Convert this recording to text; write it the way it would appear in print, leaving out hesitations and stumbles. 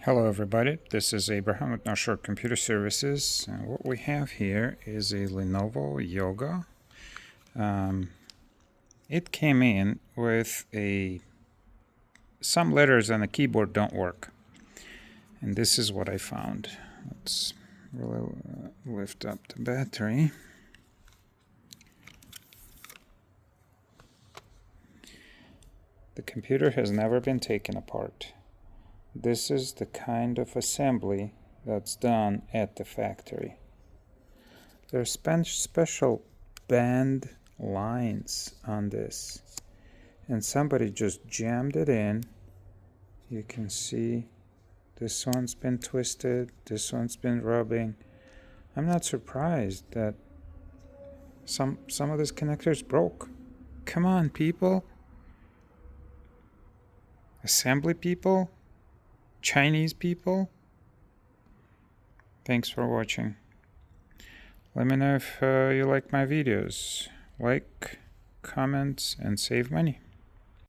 Hello everybody, this is Abraham with North Shore Computer Services. And what we have here is a Lenovo Yoga. It came in with some letters on the keyboard don't work. And this is what I found. Let's really lift up the battery. The computer has never been taken apart. This is the kind of assembly that's done at the factory. There's special band lines on this, and somebody just jammed it in. You can see this one's been twisted, this one's been rubbing. I'm not surprised that some of these connectors broke. Come on, people. Assembly people? Chinese people? Thanks for watching. Let me know if you like my videos. Like, comment, and save money.